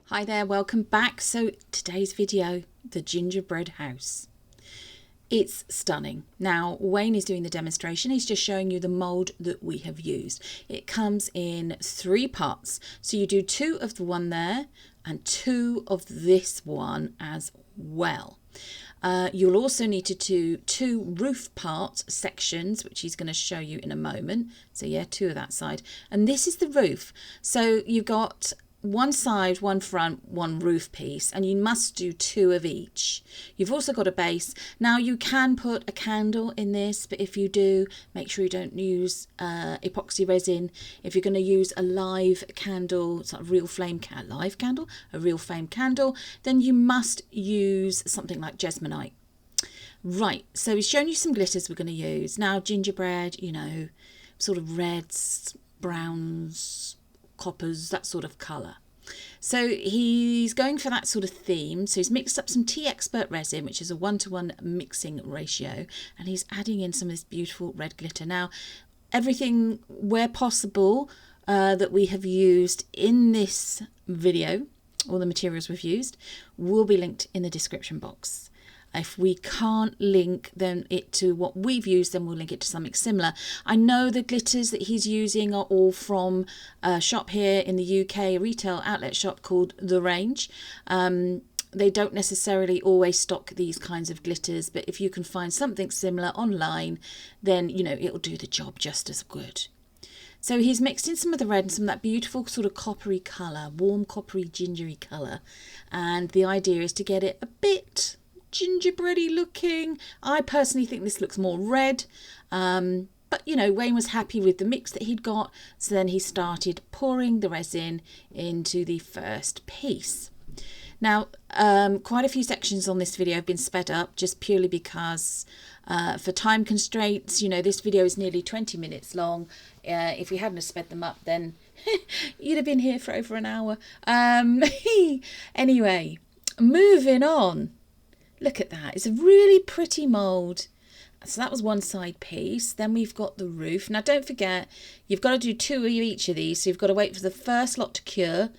Hi there, welcome back. So today's video, the gingerbread house. It's stunning. Now Wayne is doing the demonstration. He's just showing you the mold that we have used. It comes in 3 parts. So you do 2 of the one there and 2 of this one as well. You'll also need to do 2 roof part sections, which he's going to show you in a moment. So yeah, 2 of that side. And this is the roof. So you've got one side, one front, one roof piece, and you must do 2 of each. You've also got a base. Now you can put a candle in this, but if you do, make sure you don't use epoxy resin. If you're going to use a live candle, it's like a real flame live candle, a real flame candle, then you must use something like Jasmine. Right, so he's shown you some glitters we're going to use. Now gingerbread, you know, sort of reds, browns, coppers, that sort of colour. So he's going for that sort of theme. So he's mixed up some Tea Expert resin, which is a 1-to-1 mixing ratio, and he's adding in some of this beautiful red glitter. Now everything where possible that we have used in this video, all the materials we've used, will be linked in the description box. If we can't link it to what we've used, then we'll link it to something similar. I know the glitters that he's using are all from a shop here in the UK, a retail outlet shop called The Range. They don't necessarily always stock these kinds of glitters, but if you can find something similar online, then, you know, it'll do the job just as good. So he's mixed in some of the red and some of that beautiful sort of coppery colour, warm coppery gingery colour. And the idea is to get it a bit gingerbready looking. I personally think this looks more red, but you know, Wayne was happy with the mix that he'd got, so then he started pouring the resin into the first piece. Now quite a few sections on this video have been sped up just purely because for time constraints, you know, this video is nearly 20 minutes long. If we hadn't have sped them up, then you'd have been here for over an hour. Anyway, moving on. Look at that. It's a really pretty mould. So that was one side piece. Then we've got the roof. Now don't forget, you've got to do 2 of each of these. So you've got to wait for the first lot to cure,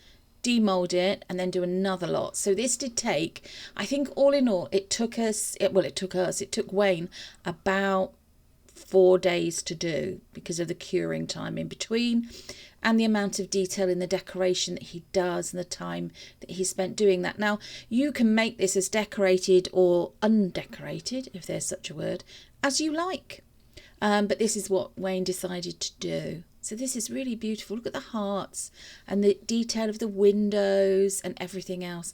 demold it, and then do another lot. So this did take, I think all in all, it took Wayne about 4 days to do because of the curing time in between and the amount of detail in the decoration that he does and the time that he spent doing that. Now you can make this as decorated or undecorated, if there's such a word, as you like, but this is what Wayne decided to do. So this is really beautiful. Look at the hearts and the detail of the windows and everything else.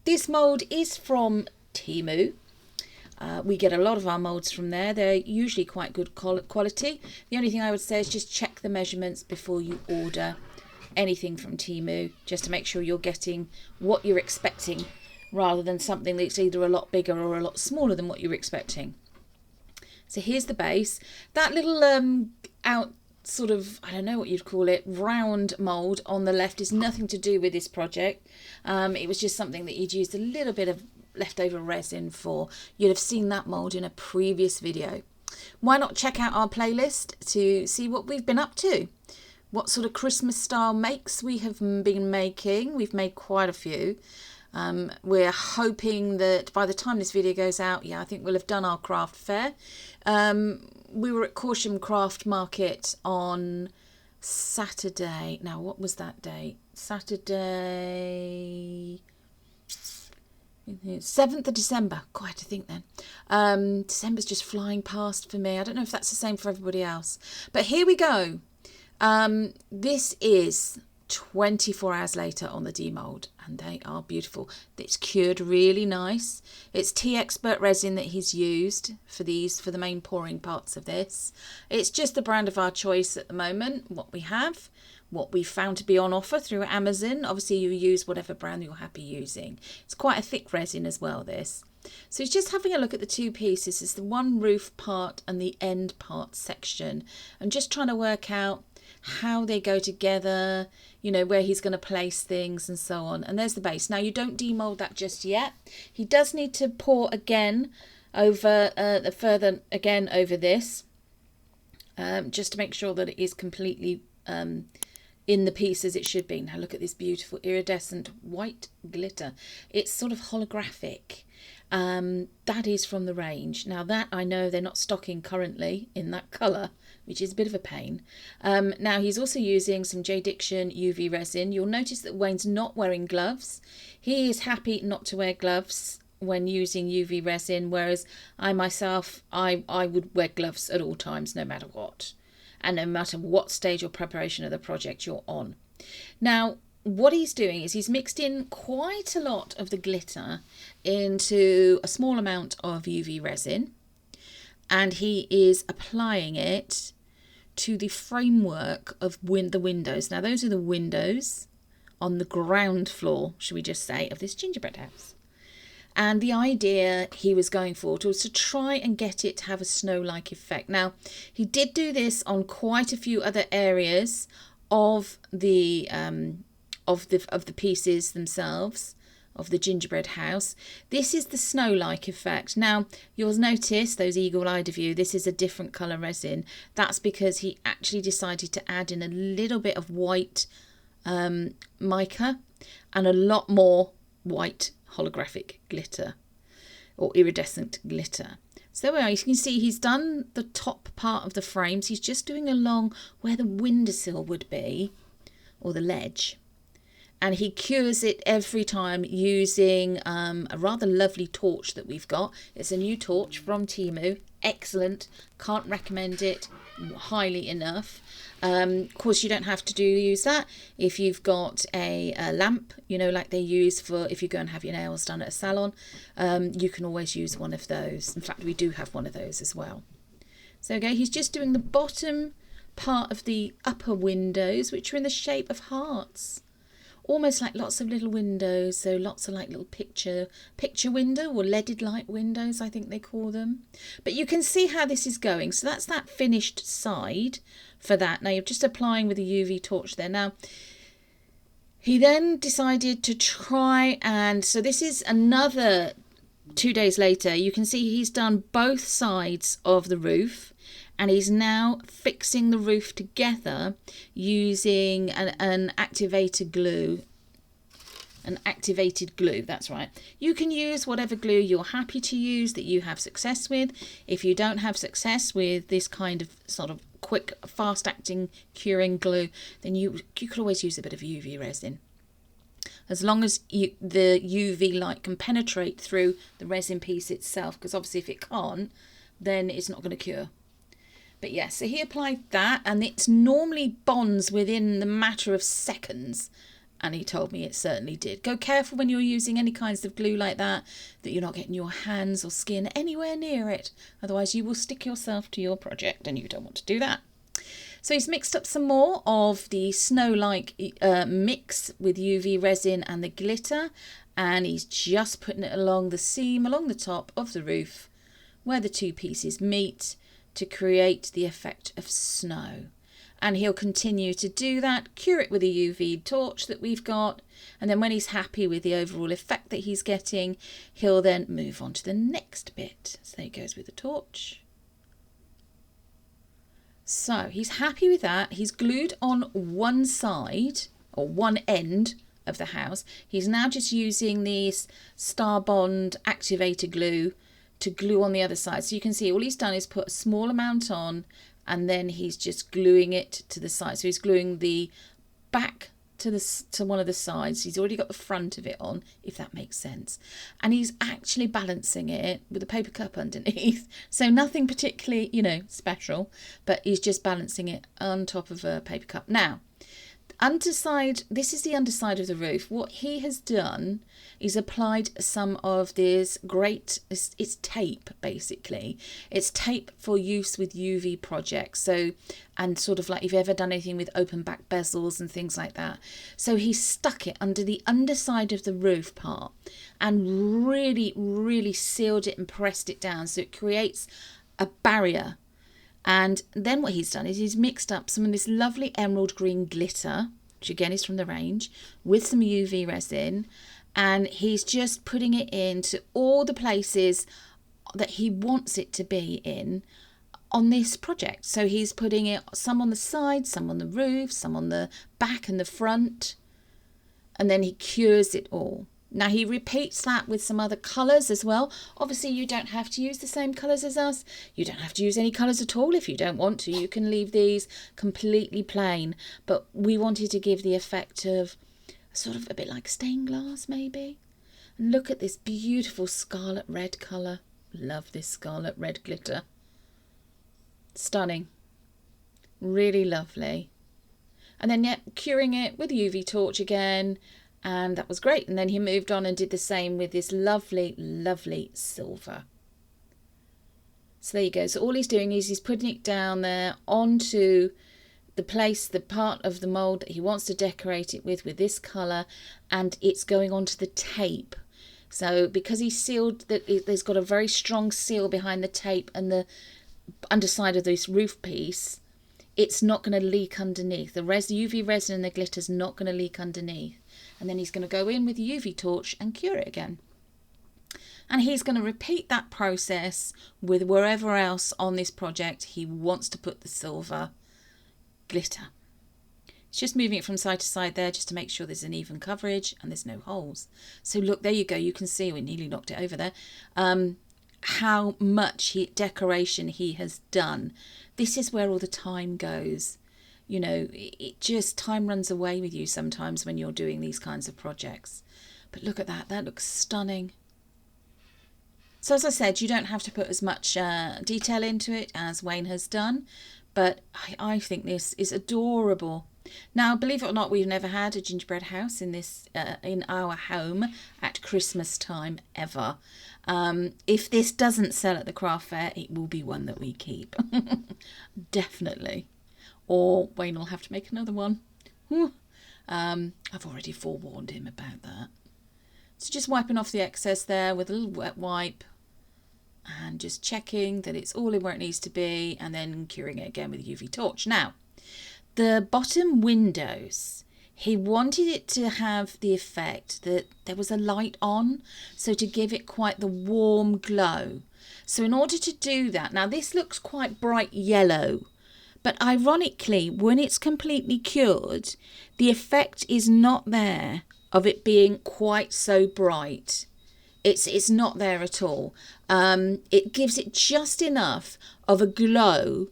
This mould is from Temu. We get a lot of our moulds from there. They're usually quite good quality. The only thing I would say is just check the measurements before you order anything from Temu, just to make sure you're getting what you're expecting rather than something that's either a lot bigger or a lot smaller than what you're expecting. So here's the base. That little out sort of, I don't know what you'd call it, round mould on the left is nothing to do with this project. It was just something that you'd used a little bit of leftover resin for. You'd have seen that mould in a previous video. Why not check out our playlist to see what we've been up to, what sort of Christmas style makes we have been making. We've made quite a few. We're hoping that by the time this video goes out, I think we'll have done our craft fair. We were at Corsham Craft Market on Saturday. Now what was that date? Saturday 7th of December. Quite to think then. December's just flying past for me. I don't know if that's the same for everybody else. But here we go. This is 24 hours later on the demold, and they are beautiful. It's cured really nice. It's Tea Expert resin that he's used for the main pouring parts of this. It's just the brand of our choice at the moment, what we have. What we found to be on offer through Amazon. Obviously you use whatever brand you're happy using. It's quite a thick resin as well, this. So it's just having a look at the 2 pieces. It's the one roof part and the end part section, and just trying to work out how they go together, you know, where he's going to place things and so on. And there's the base. Now you don't demold that just yet. He does need to pour again over over this, just to make sure that it is completely in the piece as it should be. Now look at this beautiful iridescent white glitter. It's sort of holographic. That is from the range. Now that I know they're not stocking currently in that colour, which is a bit of a pain. Now he's also using some J. Diction UV resin. You'll notice that Wayne's not wearing gloves. He is happy not to wear gloves when using UV resin, whereas I myself, I would wear gloves at all times, no matter what, and no matter what stage or preparation of the project you're on. Now, what he's doing is he's mixed in quite a lot of the glitter into a small amount of UV resin, and he is applying it to the framework of the windows. Now, those are the windows on the ground floor, should we just say, of this gingerbread house. And the idea he was going for was to try and get it to have a snow-like effect. Now, he did do this on quite a few other areas of the pieces themselves, of the gingerbread house. This is the snow-like effect. Now, you'll notice those eagle-eyed of you, this is a different colour resin. That's because he actually decided to add in a little bit of white mica and a lot more white holographic glitter or iridescent glitter. So there we are. You can see he's done the top part of the frames. He's just doing along where the windowsill would be, or the ledge. And he cures it every time using a rather lovely torch that we've got. It's a new torch from Temu. Excellent. Can't recommend it highly enough. Of course, you don't have to use that if you've got a lamp, you know, like they use for if you go and have your nails done at a salon. You can always use one of those. In fact, we do have one of those as well. So again, he's just doing the bottom part of the upper windows, which are in the shape of hearts. Almost like lots of little windows, so lots of like little picture window or leaded light windows, I think they call them. But you can see how this is going. So that's that finished side for that. Now you're just applying with a UV torch there. Now he then decided to try, and so this is another 2 days later. You can see he's done both sides of the roof. And he's now fixing the roof together using an activated glue. An activated glue, that's right. You can use whatever glue you're happy to use, that you have success with. If you don't have success with this kind of sort of quick, fast-acting curing glue, then you could always use a bit of UV resin. As long as the UV light can penetrate through the resin piece itself, because obviously if it can't, then it's not going to cure. But yes, so he applied that, and it normally bonds within the matter of seconds. And he told me it certainly did. Go careful when you're using any kinds of glue like that you're not getting your hands or skin anywhere near it. Otherwise you will stick yourself to your project, and you don't want to do that. So he's mixed up some more of the snow-like mix with UV resin and the glitter. And he's just putting it along the seam, along the top of the roof, where the two pieces meet, to create the effect of snow. And he'll continue to do that, cure it with a UV torch that we've got, and then when he's happy with the overall effect that he's getting, he'll then move on to the next bit. So there he goes with the torch. So he's happy with that. He's glued on one side, or one end of the house. He's now just using this Star Bond activator glue to glue on the other side. So you can see all he's done is put a small amount on, and then he's just gluing it to the side. So he's gluing the back to one of the sides. He's already got the front of it on, if that makes sense. And he's actually balancing it with a paper cup underneath. So nothing particularly, special, but he's just balancing it on top of a paper cup. Now, underside, this is the underside of the roof. What he has done is applied some of this it's tape, basically. It's tape for use with UV projects. So, and sort of like if you've ever done anything with open back bezels and things like that. So he stuck it under the underside of the roof part and really, really sealed it and pressed it down. So it creates a barrier. And then what he's done is he's mixed up some of this lovely emerald green glitter, which again is from the range, with some UV resin. And he's just putting it into all the places that he wants it to be in on this project. So he's putting it some on the side, some on the roof, some on the back and the front, and then he cures it all. Now he repeats that with some other colours as well. Obviously you don't have to use the same colours as us. You don't have to use any colours at all if you don't want to. You can leave these completely plain. But we wanted to give the effect of sort of a bit like stained glass maybe. And look at this beautiful scarlet red colour. Love this scarlet red glitter. Stunning. Really lovely. And then curing it with a UV torch again. And that was great. And then he moved on and did the same with this lovely, lovely silver. So there you go. So all he's doing is he's putting it down there onto the place, the part of the mould that he wants to decorate it with this colour. And it's going onto the tape. So because he's sealed, there's got a very strong seal behind the tape and the underside of this roof piece, it's not going to leak underneath. The UV resin and the glitter's not going to leak underneath. And then he's going to go in with the UV torch and cure it again. And he's going to repeat that process with wherever else on this project he wants to put the silver glitter. It's just moving it from side to side there just to make sure there's an even coverage and there's no holes. So look, there you go. You can see, we nearly knocked it over there, how much decoration he has done. This is where all the time goes. You know, it just, time runs away with you sometimes when you're doing these kinds of projects. But look at that. That looks stunning. So as I said, you don't have to put as much detail into it as Wayne has done. But I think this is adorable. Now, believe it or not, we've never had a gingerbread house in our home at Christmas time ever. If this doesn't sell at the craft fair, it will be one that we keep. Definitely. Or Wayne will have to make another one. I've already forewarned him about that. So just wiping off the excess there with a little wet wipe. And just checking that it's all in where it needs to be. And then curing it again with a UV torch. Now, the bottom windows, he wanted it to have the effect that there was a light on. So to give it quite the warm glow. So in order to do that, now this looks quite bright yellow. But ironically, when it's completely cured, the effect is not there of it being quite so bright. It's not there at all. It gives it just enough of a glow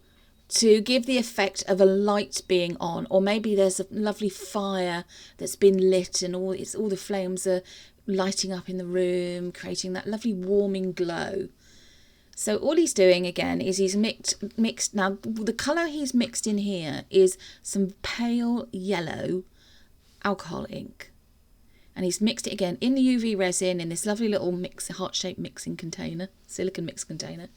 to give the effect of a light being on. Or maybe there's a lovely fire that's been lit and all the flames are lighting up in the room, creating that lovely warming glow. So all he's doing again is he's mixed. Now the colour he's mixed in here is some pale yellow alcohol ink. And he's mixed it again in the UV resin in this lovely little heart-shaped mixing container, silicone mix container.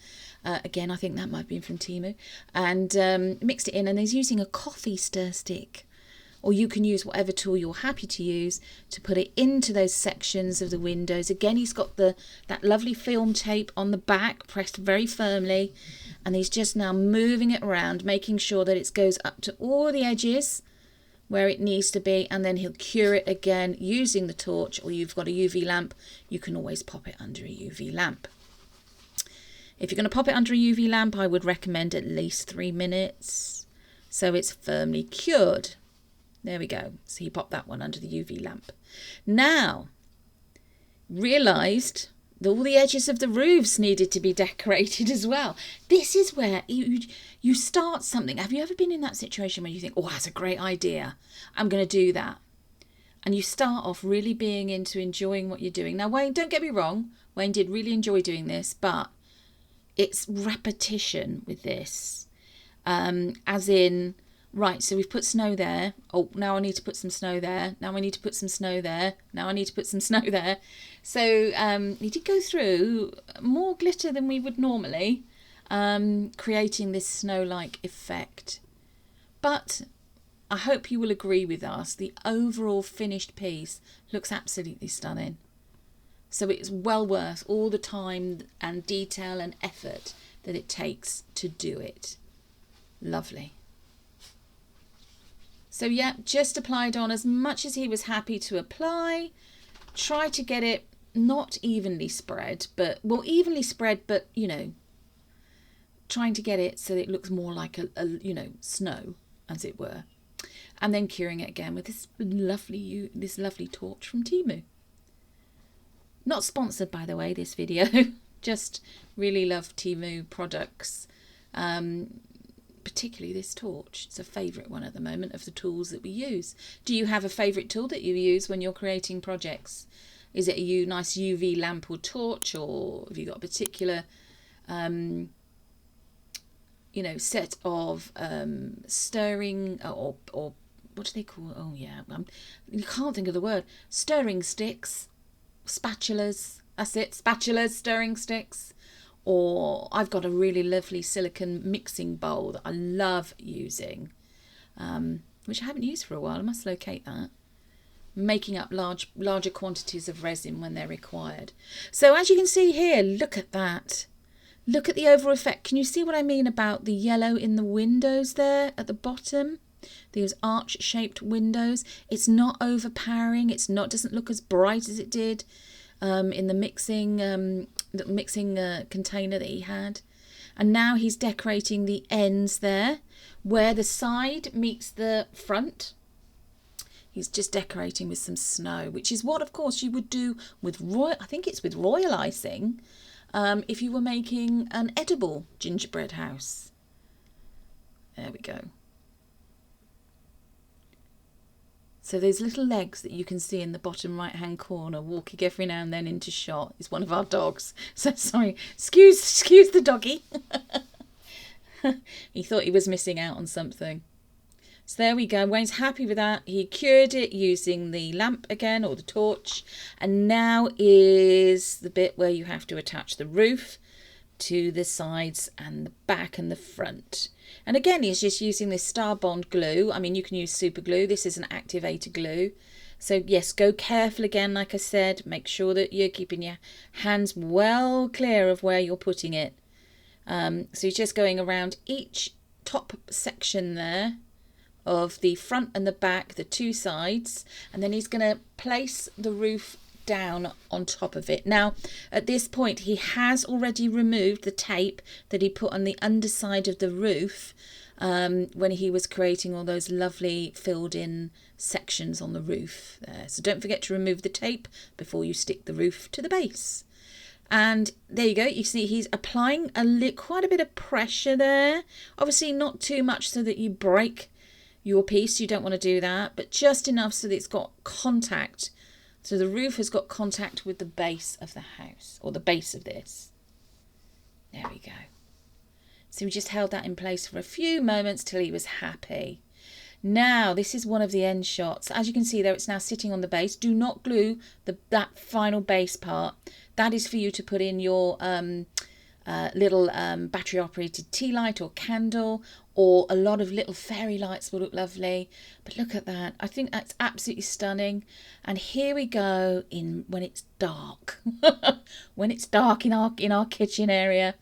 Again, I think that might have been from Temu. And mixed it in, and he's using a coffee stir stick. Or you can use whatever tool you're happy to use to put it into those sections of the windows. Again, he's got that lovely film tape on the back, pressed very firmly. And he's just now moving it around, making sure that it goes up to all the edges where it needs to be. And then he'll cure it again using the torch, or you've got a UV lamp. You can always pop it under a UV lamp. If you're going to pop it under a UV lamp, I would recommend at least 3 minutes. So it's firmly cured. There we go. So he popped that one under the UV lamp. Now, realised that all the edges of the roofs needed to be decorated as well. This is where you start something. Have you ever been in that situation where you think, oh, that's a great idea, I'm going to do that? And you start off really being into enjoying what you're doing. Now, Wayne, don't get me wrong, Wayne did really enjoy doing this, but it's repetition with this. As in, right, so we've put snow there. Oh, now I need to put some snow there. Now I need to put some snow there. Now I need to put some snow there. So he did go through more glitter than we would normally, creating this snow-like effect. But I hope you will agree with us. The overall finished piece looks absolutely stunning. So it's well worth all the time and detail and effort that it takes to do it. Lovely. So yeah, just applied on as much as he was happy to apply. Try to get it not evenly spread, but, well, evenly spread, but, you know, trying to get it so that it looks more like a you know, snow, as it were. And then curing it again with this lovely torch from Temu. Not sponsored, by the way, this video. Just really love Temu products. Particularly this torch. It's a favourite one at the moment of the tools that we use. Do you have a favourite tool that you use when you're creating projects? Is it a nice UV lamp or torch, or have you got a particular you know, set of stirring or what do they call it? Oh yeah, you can't think of the word. Stirring sticks, spatulas. That's it, spatulas, stirring sticks. Or I've got a really lovely silicone mixing bowl that I love using, which I haven't used for a while. I must locate that. Making up larger quantities of resin when they're required. So as you can see here, look at that. Look at the overall effect. Can you see what I mean about the yellow in the windows there at the bottom? Those arch-shaped windows. It's not overpowering. Doesn't look as bright as it did in the mixing container that he had. And now he's decorating the ends there, where the side meets the front. He's just decorating with some snow, which is what, of course, you would do with I think it's with royal icing, if you were making an edible gingerbread house. There we go. So those little legs that you can see in the bottom right hand corner walking every now and then into shot is one of our dogs. So sorry, excuse the doggy. He thought he was missing out on something. So there we go. Wayne's happy with that. He cured it using the lamp again, or the torch. And now is the bit where you have to attach the roof to the sides and the back and the front. And again, he's just using this Star Bond glue. I mean, you can use super glue. This is an activator glue. So yes, go careful again, like I said. Make sure that you're keeping your hands well clear of where you're putting it. So you're just going around each top section there of the front and the back, the two sides, and then he's going to place the roof down on top of it. Now at this point he has already removed the tape that he put on the underside of the roof when he was creating all those lovely filled in sections on the roof there. So don't forget to remove the tape before you stick the roof to the base. And there you go, you see he's applying quite a bit of pressure there, obviously not too much so that you break your piece, you don't want to do that, but just enough so that it's got contact. So the roof has got contact with the base of the house, or the base of this. There we go. So we just held that in place for a few moments till he was happy. Now this is one of the end shots. As you can see there, it's now sitting on the base. Do not glue that final base part. That is for you to put in your little battery operated tea light or candle, or a lot of little fairy lights will look lovely. But look at that, I think that's absolutely stunning. And here we go when it's dark. When it's dark in our kitchen area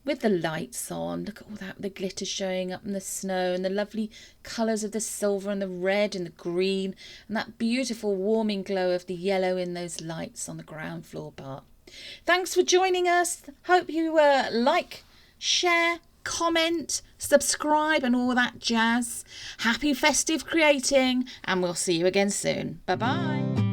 with the lights on. Look at all that, the glitter showing up in the snow, and the lovely colours of the silver and the red and the green, and that beautiful warming glow of the yellow in those lights on the ground floor part. Thanks for joining us. Hope you like, share, comment, subscribe and all that jazz. Happy festive creating, and we'll see you again soon. Bye bye.